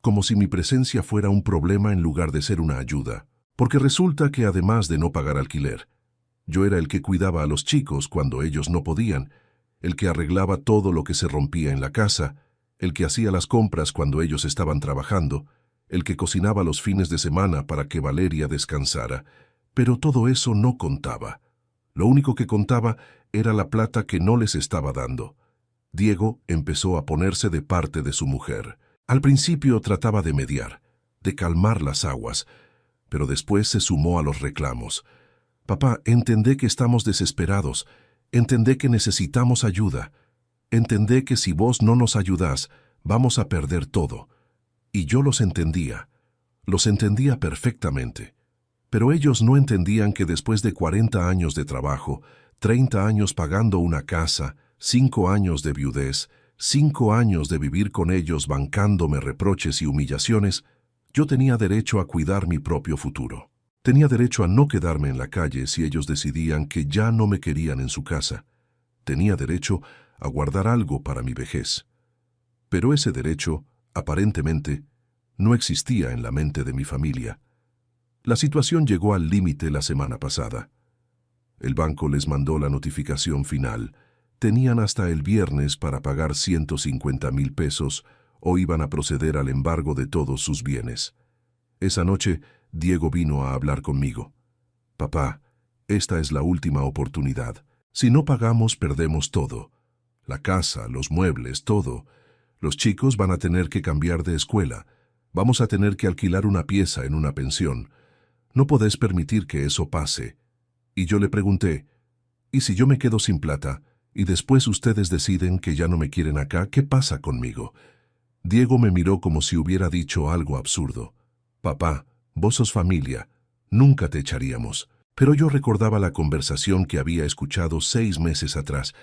Como si mi presencia fuera un problema en lugar de ser una ayuda. Porque resulta que además de no pagar alquiler, yo era el que cuidaba a los chicos cuando ellos no podían, el que arreglaba todo lo que se rompía en la casa, el que hacía las compras cuando ellos estaban trabajando, el que cocinaba los fines de semana para que Valeria descansara. Pero todo eso no contaba. Lo único que contaba era la plata que no les estaba dando. Diego empezó a ponerse de parte de su mujer. Al principio trataba de mediar, de calmar las aguas, pero después se sumó a los reclamos. Papá, entendé que estamos desesperados, entendé que necesitamos ayuda, entendé que si vos no nos ayudás, vamos a perder todo. Y yo los entendía perfectamente. Pero ellos no entendían que después de 40 años de trabajo, 30 años pagando una casa, 5 años de viudez, 5 años de vivir con ellos bancándome reproches y humillaciones. Yo tenía derecho a cuidar mi propio futuro. Tenía derecho a no quedarme en la calle si ellos decidían que ya no me querían en su casa. Tenía derecho a guardar algo para mi vejez. Pero ese derecho, aparentemente, no existía en la mente de mi familia. La situación llegó al límite la semana pasada. El banco les mandó la notificación final. Tenían hasta el viernes para pagar 150,000 pesos o iban a proceder al embargo de todos sus bienes. Esa noche, Diego vino a hablar conmigo. Papá, esta es la última oportunidad. Si no pagamos, perdemos todo. La casa, los muebles, todo. Los chicos van a tener que cambiar de escuela. Vamos a tener que alquilar una pieza en una pensión. No podés permitir que eso pase. Y yo le pregunté, ¿y si yo me quedo sin plata y después ustedes deciden que ya no me quieren acá, qué pasa conmigo? Diego me miró como si hubiera dicho algo absurdo. Papá, vos sos familia, nunca te echaríamos. Pero yo recordaba la conversación que había escuchado 6 meses atrás.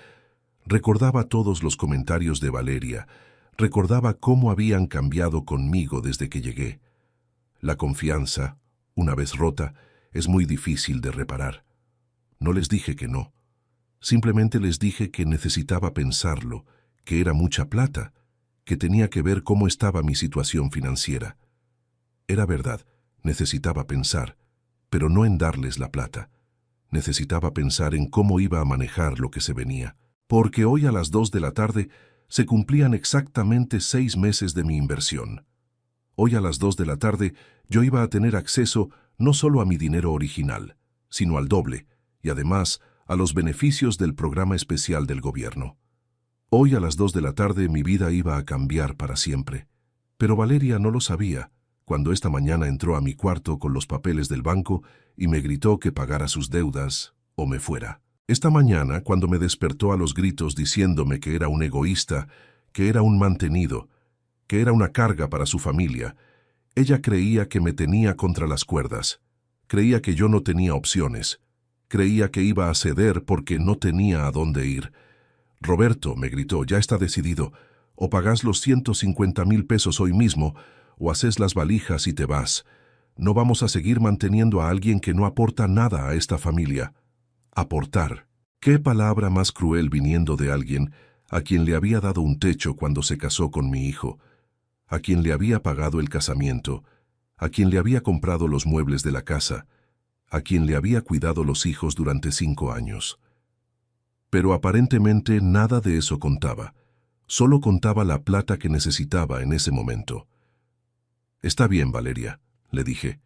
Recordaba todos los comentarios de Valeria. Recordaba cómo habían cambiado conmigo desde que llegué. La confianza, una vez rota, es muy difícil de reparar. No les dije que no. Simplemente les dije que necesitaba pensarlo, que era mucha plata, que tenía que ver cómo estaba mi situación financiera. Era verdad, necesitaba pensar, pero no en darles la plata. Necesitaba pensar en cómo iba a manejar lo que se venía, porque hoy a las 2 de la tarde se cumplían exactamente 6 meses de mi inversión. Hoy a las 2 de la tarde yo iba a tener acceso no solo a mi dinero original, sino al doble, y además a los beneficios del programa especial del gobierno. Hoy a las 2 de la tarde mi vida iba a cambiar para siempre. Pero Valeria no lo sabía, cuando esta mañana entró a mi cuarto con los papeles del banco y me gritó que pagara sus deudas o me fuera. Esta mañana, cuando me despertó a los gritos diciéndome que era un egoísta, que era un mantenido, que era una carga para su familia, ella creía que me tenía contra las cuerdas. Creía que yo no tenía opciones. Creía que iba a ceder porque no tenía a dónde ir. Roberto, me gritó, ya está decidido. O pagás los 150,000 pesos hoy mismo, o haces las valijas y te vas. No vamos a seguir manteniendo a alguien que no aporta nada a esta familia. Aportar. ¿Qué palabra más cruel viniendo de alguien a quien le había dado un techo cuando se casó con mi hijo, a quien le había pagado el casamiento, a quien le había comprado los muebles de la casa, a quien le había cuidado los hijos durante 5 años? Pero aparentemente nada de eso contaba. Solo contaba la plata que necesitaba en ese momento. Está bien, Valeria, le dije.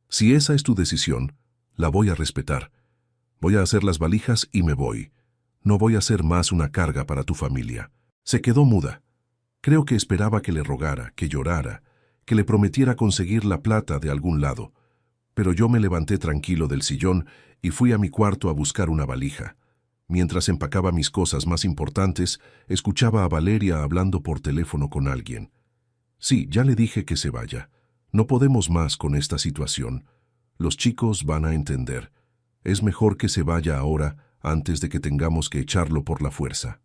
Si esa es tu decisión, la voy a respetar. Voy a hacer las valijas y me voy. No voy a ser más una carga para tu familia. Se quedó muda. Creo que esperaba que le rogara, que llorara, que le prometiera conseguir la plata de algún lado. Pero yo me levanté tranquilo del sillón y fui a mi cuarto a buscar una valija. Mientras empacaba mis cosas más importantes, escuchaba a Valeria hablando por teléfono con alguien. Sí, ya le dije que se vaya. No podemos más con esta situación. Los chicos van a entender. Es mejor que se vaya ahora antes de que tengamos que echarlo por la fuerza.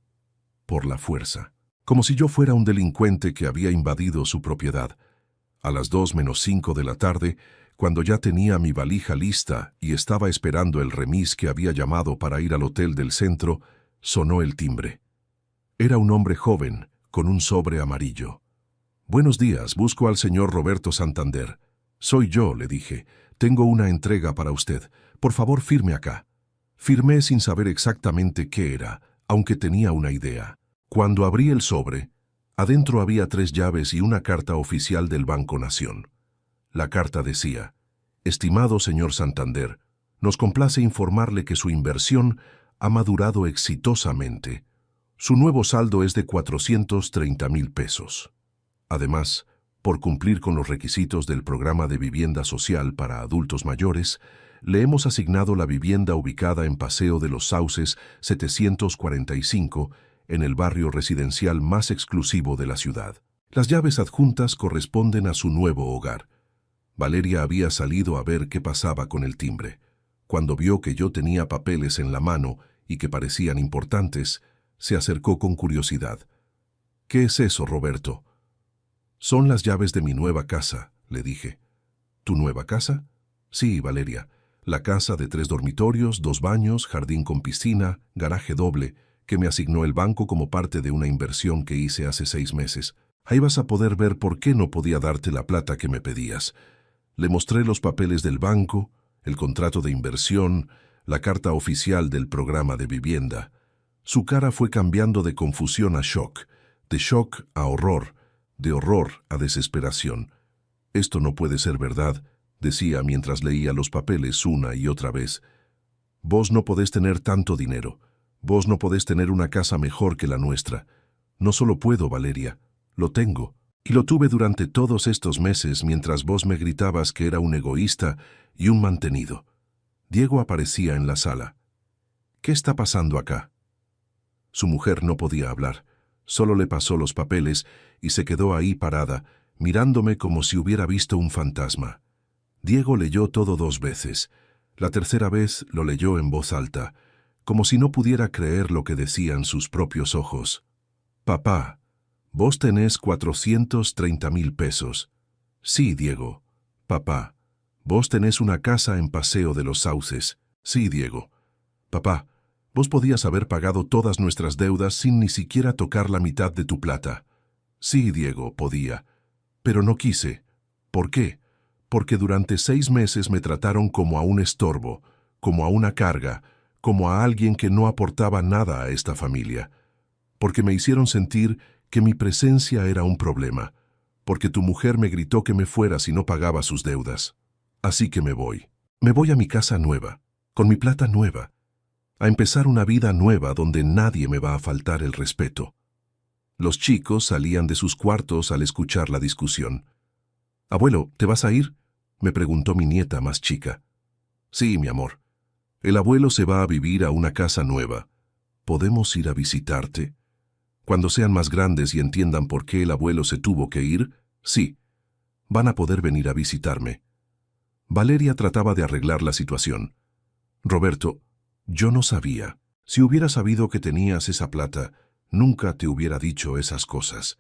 Por la fuerza. Como si yo fuera un delincuente que había invadido su propiedad. A las 2:05 de la tarde, cuando ya tenía mi valija lista y estaba esperando el remis que había llamado para ir al hotel del centro, sonó el timbre. Era un hombre joven, con un sobre amarillo. «Buenos días, busco al señor Roberto Santander». «Soy yo», le dije. «Tengo una entrega para usted. Por favor, firme acá». Firmé sin saber exactamente qué era, aunque tenía una idea. Cuando abrí el sobre, adentro había 3 llaves y una carta oficial del Banco Nación. La carta decía: «Estimado señor Santander, nos complace informarle que su inversión ha madurado exitosamente. Su nuevo saldo es de 430,000 pesos. Además, por cumplir con los requisitos del programa de vivienda social para adultos mayores, le hemos asignado la vivienda ubicada en Paseo de los Sauces 745, en el barrio residencial más exclusivo de la ciudad. Las llaves adjuntas corresponden a su nuevo hogar». Valeria había salido a ver qué pasaba con el timbre. Cuando vio que yo tenía papeles en la mano y que parecían importantes, Se acercó con curiosidad. «¿Qué es eso, Roberto?» «Son las llaves de mi nueva casa», le dije. «¿Tu nueva casa?» «Sí, Valeria. La casa de 3 dormitorios, 2 baños, jardín con piscina, garaje doble, que me asignó el banco como parte de una inversión que hice hace 6 meses. Ahí vas a poder ver por qué no podía darte la plata que me pedías». Le mostré los papeles del banco, el contrato de inversión, la carta oficial del programa de vivienda. Su cara fue cambiando de confusión a shock, de shock a horror, de horror a desesperación. «Esto no puede ser verdad», decía mientras leía los papeles una y otra vez. «Vos no podés tener tanto dinero. Vos no podés tener una casa mejor que la nuestra. No solo puedo, Valeria, lo tengo. Y lo tuve durante todos estos meses mientras vos me gritabas que era un egoísta y un mantenido». Diego aparecía en la sala. «¿Qué está pasando acá?» Su mujer no podía hablar. Solo le pasó los papeles y se quedó ahí parada, mirándome como si hubiera visto un fantasma. Diego leyó todo 2 veces. La tercera vez lo leyó en voz alta, como si no pudiera creer lo que decían sus propios ojos. «Papá, vos tenés 430.000 pesos. Sí, Diego. Papá, vos tenés una casa en Paseo de los Sauces. Sí, Diego. Papá, vos podías haber pagado todas nuestras deudas sin ni siquiera tocar la mitad de tu plata. Sí, Diego, podía. Pero no quise. ¿Por qué? Porque durante 6 meses me trataron como a un estorbo, como a una carga, como a alguien que no aportaba nada a esta familia. Porque me hicieron sentir que mi presencia era un problema, porque tu mujer me gritó que me fuera si no pagaba sus deudas. Así que me voy. Me voy a mi casa nueva, con mi plata nueva, a empezar una vida nueva donde nadie me va a faltar el respeto». Los chicos salían de sus cuartos al escuchar la discusión. «Abuelo, ¿te vas a ir?», me preguntó mi nieta más chica. «Sí, mi amor. El abuelo se va a vivir a una casa nueva. ¿Podemos ir a visitarte? Cuando sean más grandes y entiendan por qué el abuelo se tuvo que ir, sí, van a poder venir a visitarme». Valeria trataba de arreglar la situación. «Roberto, yo no sabía. Si hubiera sabido que tenías esa plata, nunca te hubiera dicho esas cosas.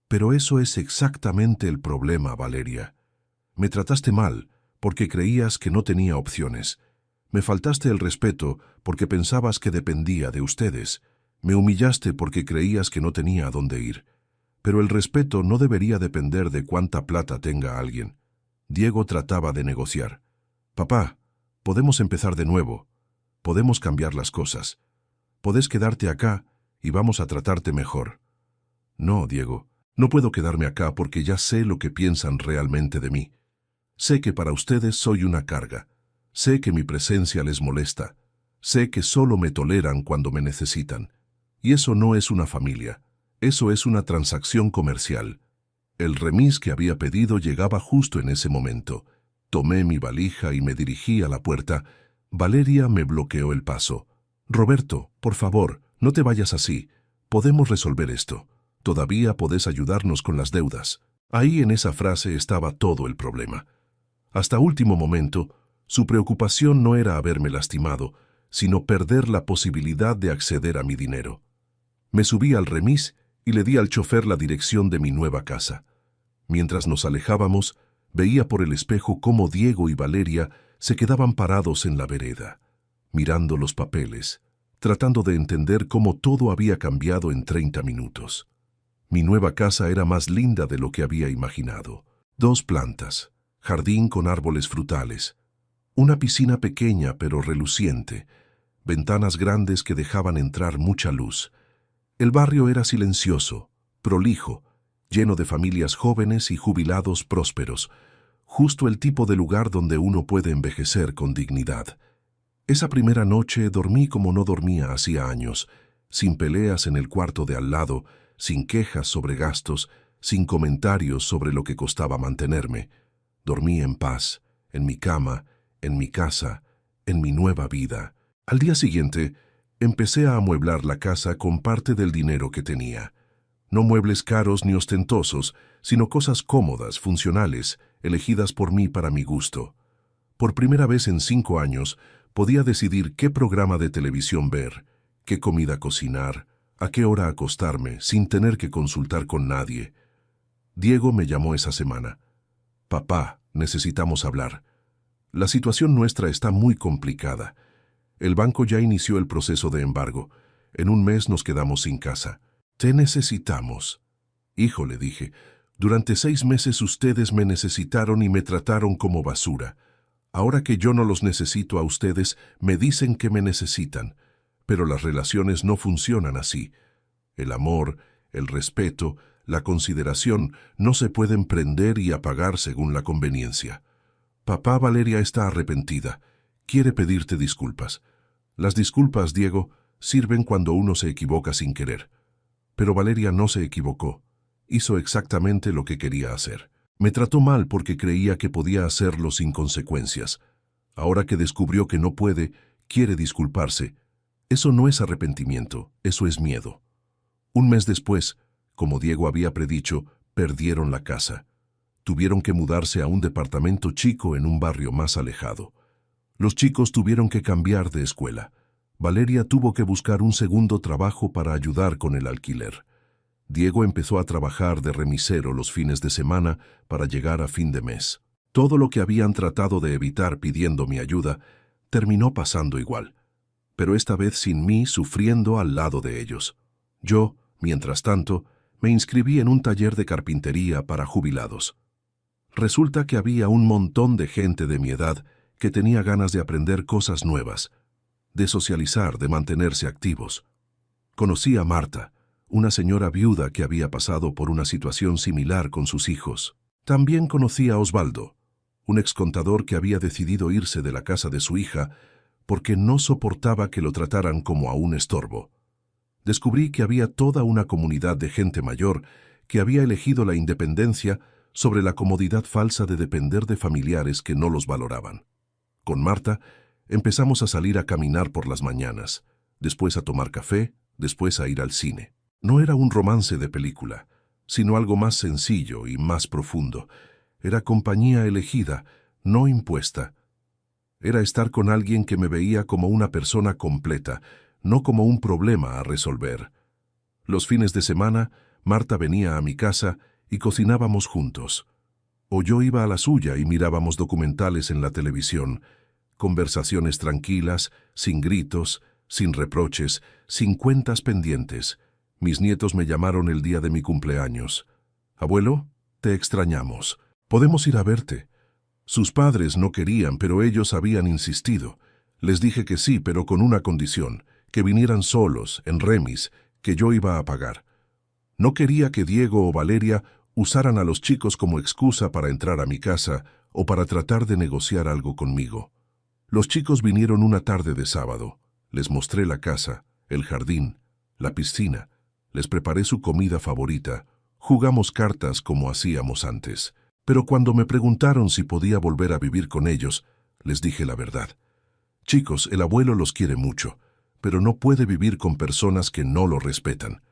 Pero eso es exactamente el problema, Valeria. Me trataste mal porque creías que no tenía opciones. Me faltaste el respeto porque pensabas que dependía de ustedes. Me humillaste porque creías que no tenía a dónde ir. Pero el respeto no debería depender de cuánta plata tenga alguien». Diego trataba de negociar. «Papá, podemos empezar de nuevo. Podemos cambiar las cosas. Podés quedarte acá y vamos a tratarte mejor». «No, Diego, no puedo quedarme acá porque ya sé lo que piensan realmente de mí. Sé que para ustedes soy una carga. Sé que mi presencia les molesta. Sé que solo me toleran cuando me necesitan. Y eso no es una familia. Eso es una transacción comercial». El remis que había pedido llegaba justo en ese momento. Tomé mi valija y me dirigí a la puerta. Valeria me bloqueó el paso. «Roberto, por favor, no te vayas así. Podemos resolver esto. Todavía podés ayudarnos con las deudas». Ahí en esa frase estaba todo el problema. Hasta último momento, su preocupación no era haberme lastimado, sino perder la posibilidad de acceder a mi dinero. Me subí al remis y le di al chofer la dirección de mi nueva casa. Mientras nos alejábamos, veía por el espejo cómo Diego y Valeria se quedaban parados en la vereda, mirando los papeles, tratando de entender cómo todo había cambiado en 30 minutos. Mi nueva casa era más linda de lo que había imaginado. 2 plantas, jardín con árboles frutales, una piscina pequeña pero reluciente, ventanas grandes que dejaban entrar mucha luz. El barrio era silencioso, prolijo, lleno de familias jóvenes y jubilados prósperos, justo el tipo de lugar donde uno puede envejecer con dignidad. Esa primera noche dormí como no dormía hacía años, sin peleas en el cuarto de al lado, sin quejas sobre gastos, sin comentarios sobre lo que costaba mantenerme. Dormí en paz, en mi cama, en mi casa, en mi nueva vida. Al día siguiente, empecé a amueblar la casa con parte del dinero que tenía. No muebles caros ni ostentosos, sino cosas cómodas, funcionales, elegidas por mí para mi gusto. Por primera vez en 5 años, podía decidir qué programa de televisión ver, qué comida cocinar, a qué hora acostarme, sin tener que consultar con nadie. Diego me llamó esa semana. Papá, necesitamos hablar. La situación nuestra está muy complicada. El banco ya inició el proceso de embargo. En un mes nos quedamos sin casa. Te necesitamos. Hijo, le dije, durante 6 meses ustedes me necesitaron y me trataron como basura. Ahora que yo no los necesito a ustedes, me dicen que me necesitan. Pero las relaciones no funcionan así. El amor, el respeto, la consideración no se pueden prender y apagar según la conveniencia. Papá, Valeria está arrepentida. Quiere pedirte disculpas. Las disculpas, Diego, sirven cuando uno se equivoca sin querer. Pero Valeria no se equivocó. Hizo exactamente lo que quería hacer. Me trató mal porque creía que podía hacerlo sin consecuencias. Ahora que descubrió que no puede, quiere disculparse. Eso no es arrepentimiento, eso es miedo. Un mes después, como Diego había predicho, perdieron la casa. Tuvieron que mudarse a un departamento chico en un barrio más alejado. Los chicos tuvieron que cambiar de escuela. Valeria tuvo que buscar un segundo trabajo para ayudar con el alquiler. Diego empezó a trabajar de remisero los fines de semana para llegar a fin de mes. Todo lo que habían tratado de evitar pidiendo mi ayuda terminó pasando igual, pero esta vez sin mí sufriendo al lado de ellos. Yo, mientras tanto, me inscribí en un taller de carpintería para jubilados. Resulta que había un montón de gente de mi edad que tenía ganas de aprender cosas nuevas, de socializar, de mantenerse activos. Conocí a Marta, una señora viuda que había pasado por una situación similar con sus hijos. También conocí a Osvaldo, un excontador que había decidido irse de la casa de su hija porque no soportaba que lo trataran como a un estorbo. Descubrí que había toda una comunidad de gente mayor que había elegido la independencia sobre la comodidad falsa de depender de familiares que no los valoraban. Con Marta empezamos a salir a caminar por las mañanas, después a tomar café, después a ir al cine. No era un romance de película, sino algo más sencillo y más profundo. Era compañía elegida, no impuesta. Era estar con alguien que me veía como una persona completa, no como un problema a resolver. Los fines de semana, Marta venía a mi casa y cocinábamos juntos. O yo iba a la suya y mirábamos documentales en la televisión, conversaciones tranquilas, sin gritos, sin reproches, sin cuentas pendientes. Mis nietos me llamaron el día de mi cumpleaños. Abuelo, te extrañamos. Podemos ir a verte. Sus padres no querían, pero ellos habían insistido. Les dije que sí, pero con una condición, que vinieran solos, en remis, que yo iba a pagar. No quería que Diego o Valeria usaran a los chicos como excusa para entrar a mi casa o para tratar de negociar algo conmigo. Los chicos vinieron una tarde de sábado. Les mostré la casa, el jardín, la piscina. Les preparé su comida favorita. Jugamos cartas como hacíamos antes. Pero cuando me preguntaron si podía volver a vivir con ellos, les dije la verdad. Chicos, el abuelo los quiere mucho, pero no puede vivir con personas que no lo respetan.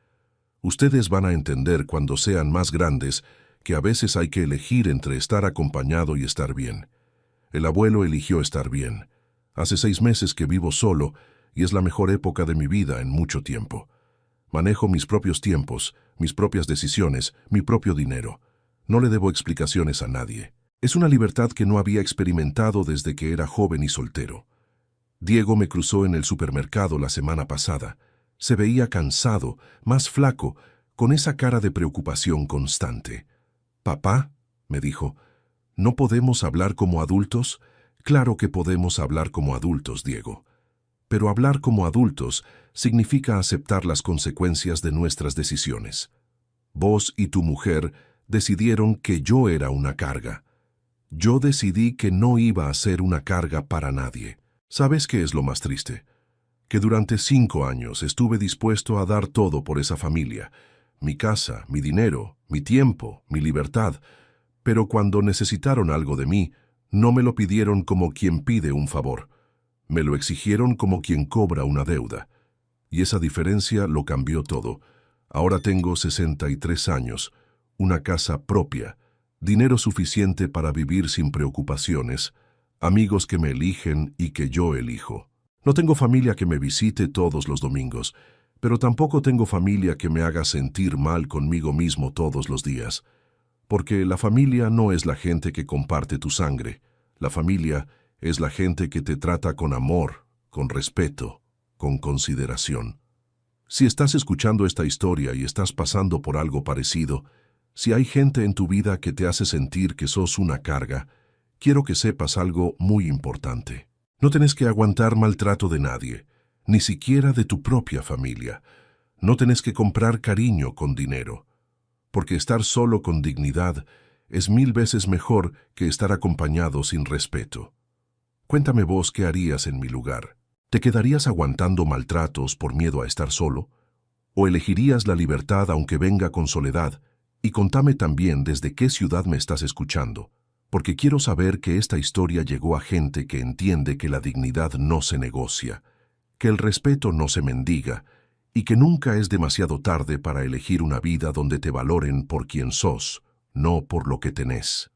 Ustedes van a entender cuando sean más grandes que a veces hay que elegir entre estar acompañado y estar bien. El abuelo eligió estar bien. Hace 6 meses que vivo solo y es la mejor época de mi vida en mucho tiempo. Manejo mis propios tiempos, mis propias decisiones, mi propio dinero. No le debo explicaciones a nadie. Es una libertad que no había experimentado desde que era joven y soltero. Diego me cruzó en el supermercado la semana pasada. Se veía cansado, más flaco, con esa cara de preocupación constante. «Papá», me dijo, «¿no podemos hablar como adultos?» Claro que podemos hablar como adultos, Diego. Pero hablar como adultos significa aceptar las consecuencias de nuestras decisiones. Vos y tu mujer decidieron que yo era una carga. Yo decidí que no iba a ser una carga para nadie. ¿Sabes qué es lo más triste? Que durante 5 años estuve dispuesto a dar todo por esa familia. Mi casa, mi dinero, mi tiempo, mi libertad. Pero cuando necesitaron algo de mí, no me lo pidieron como quien pide un favor. Me lo exigieron como quien cobra una deuda. Y esa diferencia lo cambió todo. Ahora tengo 63 años, una casa propia, dinero suficiente para vivir sin preocupaciones, amigos que me eligen y que yo elijo. No tengo familia que me visite todos los domingos, pero tampoco tengo familia que me haga sentir mal conmigo mismo todos los días, porque la familia no es la gente que comparte tu sangre. La familia es la gente que te trata con amor, con respeto, con consideración. Si estás escuchando esta historia y estás pasando por algo parecido, si hay gente en tu vida que te hace sentir que sos una carga, quiero que sepas algo muy importante. No tenés que aguantar maltrato de nadie, ni siquiera de tu propia familia. No tenés que comprar cariño con dinero, porque estar solo con dignidad es 1000 veces mejor que estar acompañado sin respeto. Cuéntame vos qué harías en mi lugar. ¿Te quedarías aguantando maltratos por miedo a estar solo? ¿O elegirías la libertad aunque venga con soledad? Y contame también desde qué ciudad me estás escuchando, porque quiero saber que esta historia llegó a gente que entiende que la dignidad no se negocia, que el respeto no se mendiga y que nunca es demasiado tarde para elegir una vida donde te valoren por quien sos, no por lo que tenés.